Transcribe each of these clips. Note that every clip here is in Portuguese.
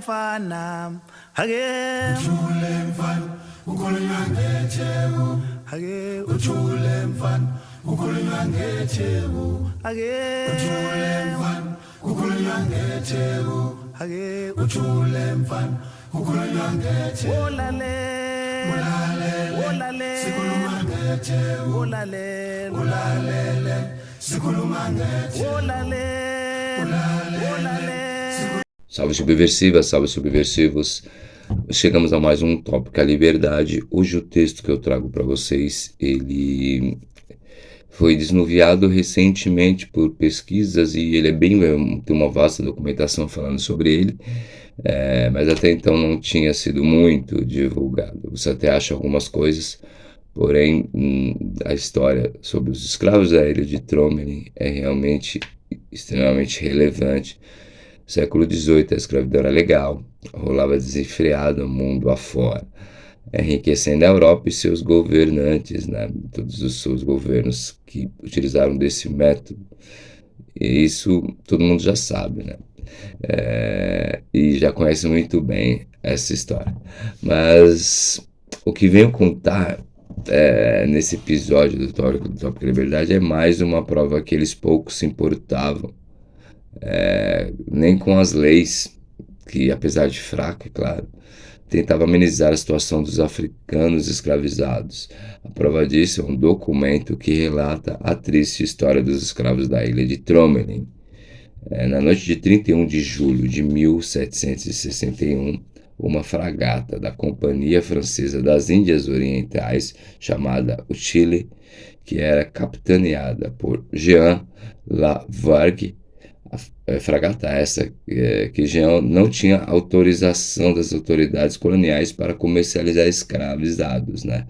mfana hake Ujule mfana ukhulunywa ngetheku hake ujule mfana ukhulunywa ngetheku hake ujule mfana ukhulunywa ngetheku hake ujule mfana ukhulunywa ngetheku ulalele ulalele sikhuluma ngetheku ulalele ulalele sikhuluma ngetheku ulalele Salve subversivas, salve subversivos. Chegamos a mais um tópico, a liberdade. Hoje o texto que eu trago para vocês, ele foi desnuviado recentemente por pesquisas e ele tem uma vasta documentação falando sobre ele, mas até então não tinha sido muito divulgado. Você até acha algumas coisas, porém a história sobre os escravos da ilha de Tromelin é realmente extremamente relevante. Século XVIII, a escravidão era legal, rolava desenfreado mundo afora, enriquecendo a Europa e seus governantes, né? Todos os seus governos que utilizaram desse método. E isso todo mundo já sabe, né? E já conhece muito bem essa história. Mas o que venho contar nesse episódio do Tópico Liberdade é mais uma prova que eles pouco se importavam, nem com as leis, que apesar de fraca, é claro, tentava amenizar a situação dos africanos escravizados. A prova disso é um documento que relata a triste história dos escravos da ilha de Tromelin. Na noite de 31 de julho de 1761, uma fragata da Companhia Francesa das Índias Orientais, chamada o Chile, que era capitaneada por Jean Lavargue, a fragata essa que Jean não tinha autorização das autoridades coloniais para comercializar escravizados, né?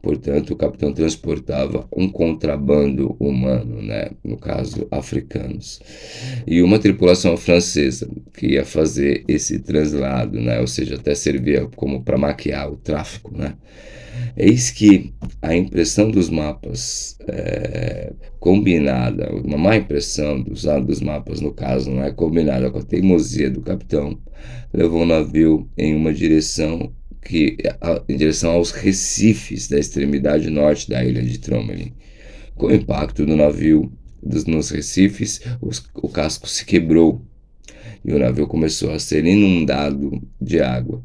Portanto, o capitão transportava um contrabando humano, né? No caso, africanos. E uma tripulação francesa que ia fazer esse translado, né? Ou seja, até servia como para maquiar o tráfico, né? Eis que a impressão dos mapas combinada, uma má impressão dos mapas, no caso, não é combinada com a teimosia do capitão, levou o navio em uma direção em direção aos recifes da extremidade norte da ilha de Tromelin. Com o impacto do navio nos recifes, o casco se quebrou e o navio começou a ser inundado de água.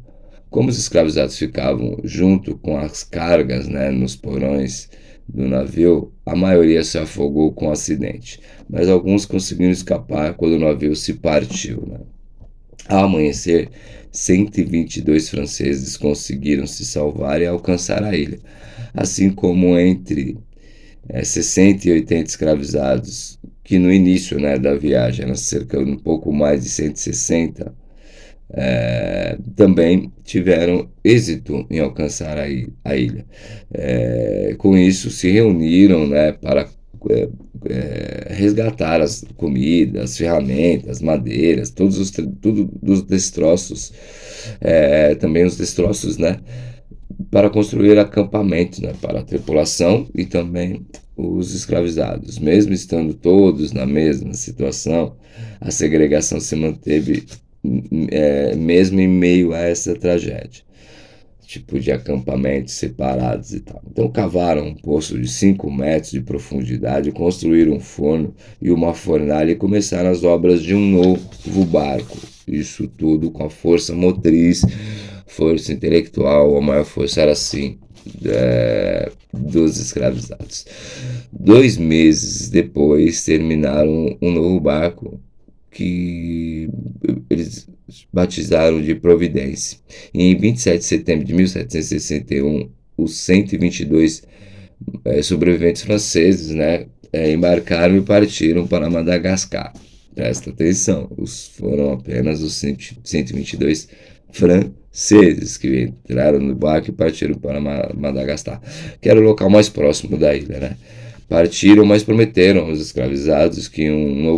Como os escravizados ficavam junto com as cargas, né, nos porões do navio, a maioria se afogou com o acidente, mas alguns conseguiram escapar quando o navio se partiu, né? Ao amanhecer, 122 franceses conseguiram se salvar e alcançar a ilha, assim como entre 60 e 80 escravizados, que no início, né, da viagem eram cerca de um pouco mais de 160, também tiveram êxito em alcançar a ilha. Com isso, se reuniram, né, para resgatar as comidas, as ferramentas, madeiras, tudo dos destroços, também os destroços, né, para construir acampamentos, né, para a tripulação e também os escravizados. Mesmo estando todos na mesma situação, a segregação se manteve mesmo em meio a essa tragédia, tipo de acampamentos separados e tal. Então cavaram um poço de 5 metros de profundidade, construíram um forno e uma fornalha e começaram as obras de um novo barco. Isso tudo com a força motriz, força intelectual, a maior força era assim dos escravizados. 2 meses depois terminaram um novo barco que eles batizaram de Providência. E em 27 de setembro de 1761, os 122 sobreviventes franceses, né, embarcaram e partiram para Madagascar. Presta atenção, foram apenas os 122 franceses que entraram no barco e partiram para Madagascar, que era o local mais próximo da ilha, né? Partiram, mas prometeram aos escravizados que um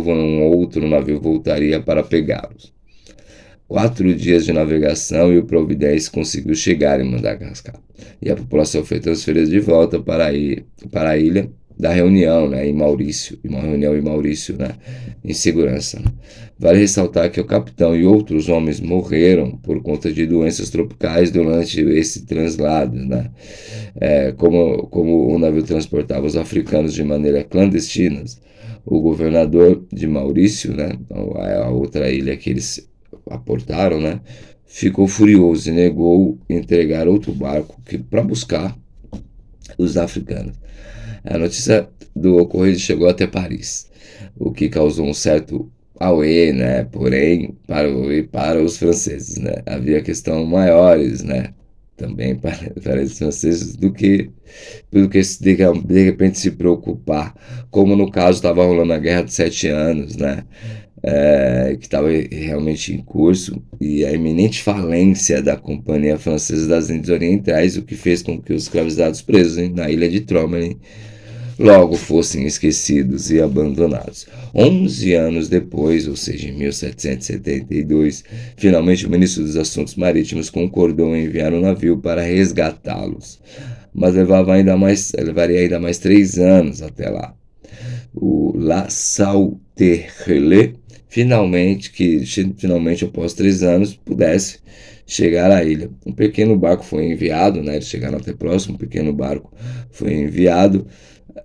outro navio voltaria para pegá-los. 4 dias de navegação e o Providência conseguiu chegar em Madagascar. E a população foi transferida de volta para a ilha da reunião, né, em Maurício, uma reunião em Maurício, né, em segurança. Vale ressaltar que o capitão e outros homens morreram por conta de doenças tropicais durante esse translado, né. Como o navio transportava os africanos de maneira clandestina, o governador de Maurício, né, a outra ilha que eles aportaram, né, ficou furioso e negou entregar outro barco para buscar os africanos. A notícia do ocorrido chegou até Paris, o que causou um certo auê, né? Porém, para os franceses, né? Havia questões maiores, né? Também para os franceses do que de repente se preocupar, como no caso estava rolando a Guerra de 7 Anos, né? Que estava realmente em curso, e a iminente falência da Companhia Francesa das Índias Orientais, o que fez com que os escravizados presos na ilha de Tromelin logo fossem esquecidos e abandonados. 11 anos depois, ou seja, em 1772, finalmente o ministro dos Assuntos Marítimos concordou em enviar um navio para resgatá-los, mas levaria ainda mais 3 anos até lá. O La Sauterelle, finalmente após 3 anos, pudesse chegar à ilha. Um pequeno barco foi enviado, né, eles chegaram até próximo, um pequeno barco foi enviado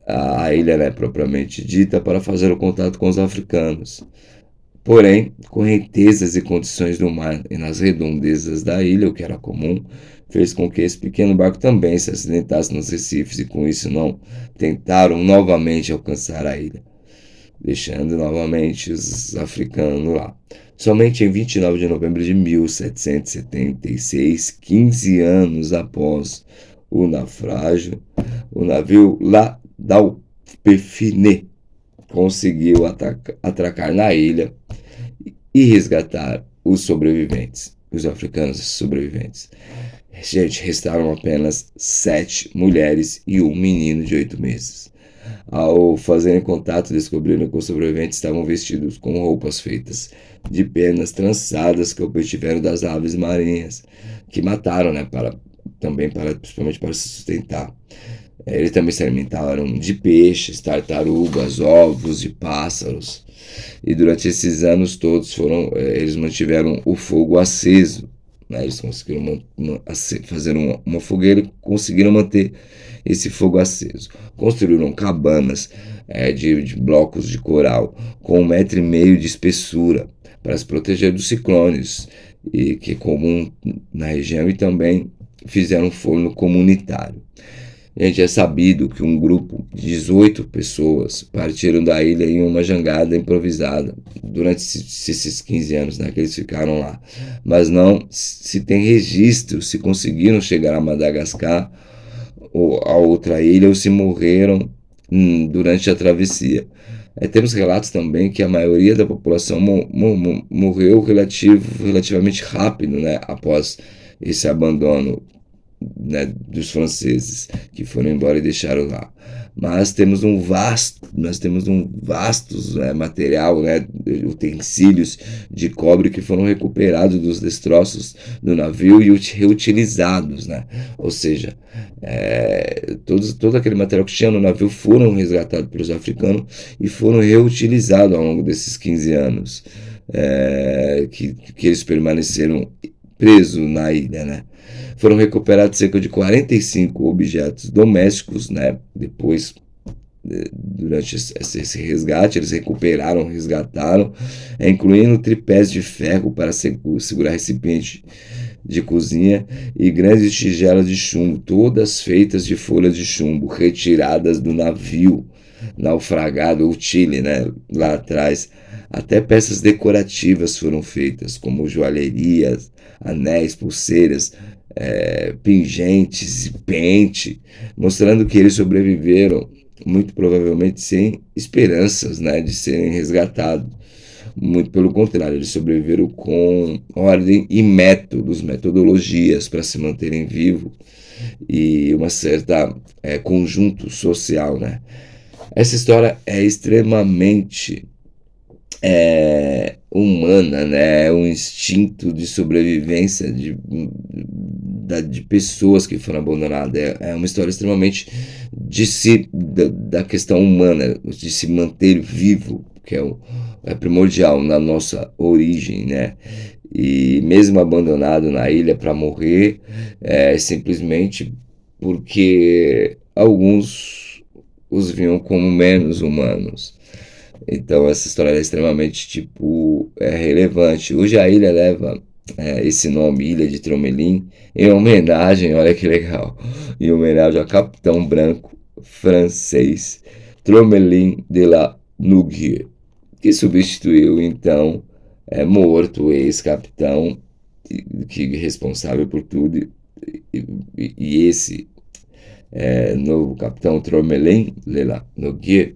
à ilha, né, propriamente dita, para fazer o contato com os africanos. Porém, correntezas e condições do mar e nas redondezas da ilha, o que era comum, fez com que esse pequeno barco também se acidentasse nos recifes, e com isso não tentaram novamente alcançar a ilha, deixando novamente os africanos lá. Somente em 29 de novembro de 1776, 15 anos após o naufrágio, o navio La Dauphiné conseguiu atracar na ilha e resgatar os sobreviventes, os africanos sobreviventes. Gente, restaram apenas 7 mulheres e um menino de 8 meses. Ao fazerem contato, descobriram que os sobreviventes estavam vestidos com roupas feitas de penas trançadas que obtiveram das aves marinhas, que mataram, né, principalmente para se sustentar. Eles também se alimentaram de peixes, tartarugas, ovos de pássaros. E durante esses anos todos eles mantiveram o fogo aceso, né? Eles conseguiram fazer uma fogueira e conseguiram manter esse fogo aceso. Construíram cabanas de blocos de coral com 1,5 metro de espessura para se proteger dos ciclones, que é comum na região, e também fizeram um forno comunitário. Gente, é sabido que um grupo de 18 pessoas partiram da ilha em uma jangada improvisada durante esses 15 anos, né, que eles ficaram lá. Mas não se tem registro se conseguiram chegar a Madagascar ou a outra ilha, ou se morreram durante a travessia. Temos relatos também que a maioria da população morreu relativamente rápido, né, após esse abandono, né, dos franceses, que foram embora e deixaram lá. Mas temos um vasto material, né, utensílios de cobre que foram recuperados dos destroços do navio e reutilizados, né? Ou seja, todo aquele material que tinha no navio foram resgatados pelos africanos e foram reutilizados ao longo desses 15 anos que eles permaneceram presos na ilha, né? Foram recuperados cerca de 45 objetos domésticos, né? Depois, durante esse resgate, eles resgataram, incluindo tripés de ferro para segurar recipiente de cozinha e grandes tigelas de chumbo, todas feitas de folhas de chumbo, retiradas do navio naufragado, o Chile, né? Lá atrás. Até peças decorativas foram feitas, como joalherias, anéis, pulseiras, pingentes e pente, mostrando que eles sobreviveram, muito provavelmente sem esperanças, né, de serem resgatados. Muito pelo contrário, eles sobreviveram com ordem e metodologias para se manterem vivos, e uma certa conjunto social, né? Essa história é extremamente humana, né? Um instinto de sobrevivência de pessoas que foram abandonadas. É uma história extremamente da questão humana, de se manter vivo, que é primordial na nossa origem, né? E mesmo abandonado na ilha para morrer, simplesmente porque alguns os viam como menos humanos. Então essa história é extremamente relevante. Hoje a ilha leva esse nome, Ilha de Tromelin, em homenagem, olha que legal, em homenagem ao capitão branco francês Tromelin de la Nougue, que substituiu então morto o ex-capitão que responsável por tudo, e esse novo capitão Tromelin de la Nougue,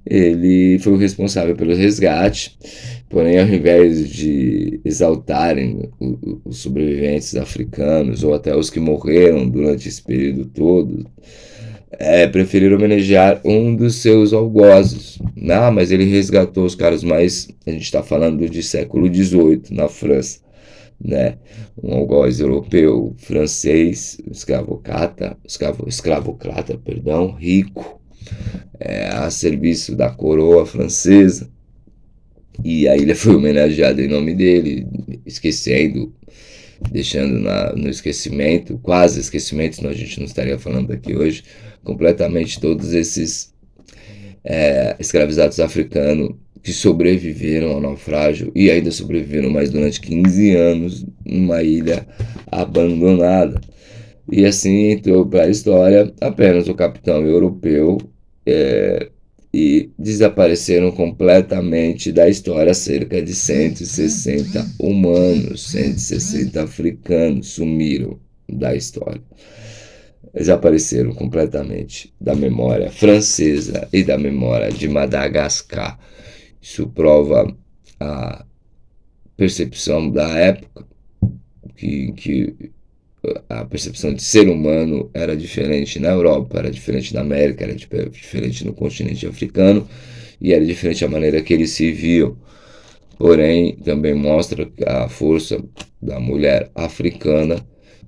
ele foi o responsável pelo resgate, porém ao invés de exaltarem os sobreviventes africanos ou até os que morreram durante esse período todo, preferiram homenagear um dos seus algozes. Mas ele resgatou os caras mais, a gente está falando de século XVIII na França, né? Um algoz europeu, francês, escravocrata, rico, a serviço da coroa francesa, e a ilha foi homenageada em nome dele, deixando no esquecimento, quase esquecimento, senão a gente não estaria falando aqui hoje, completamente todos esses escravizados africanos que sobreviveram ao naufrágio e ainda sobreviveram mais durante 15 anos numa ilha abandonada. E assim entrou para a história apenas o capitão europeu, e desapareceram completamente da história cerca de 160 humanos, 160 africanos sumiram da história. Desapareceram completamente da memória francesa e da memória de Madagascar. Isso prova a percepção da época, que a percepção de ser humano era diferente na Europa, era diferente na América, era diferente no continente africano, e era diferente a maneira que eles se viam. Porém, também mostra a força da mulher africana,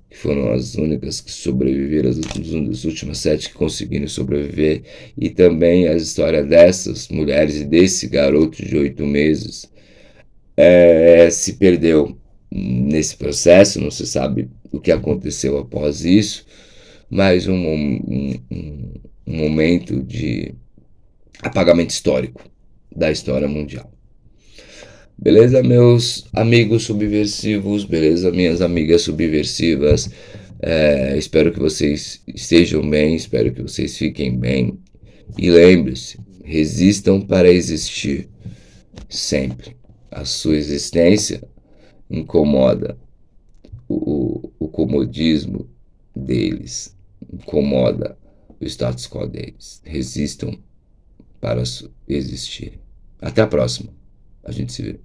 que foram as únicas que sobreviveram, as últimas 7 que conseguiram sobreviver, e também a história dessas mulheres e desse garoto de 8 meses se perdeu nesse processo. Não se sabe o que aconteceu após isso, mas um momento de apagamento histórico da história mundial. Beleza, meus amigos subversivos? Beleza, minhas amigas subversivas? Espero que vocês estejam bem, espero que vocês fiquem bem. E lembre-se, resistam para existir sempre. A sua existência incomoda o comodismo deles, incomoda o status quo deles. Resistam para existir. Até a próxima. A gente se vê.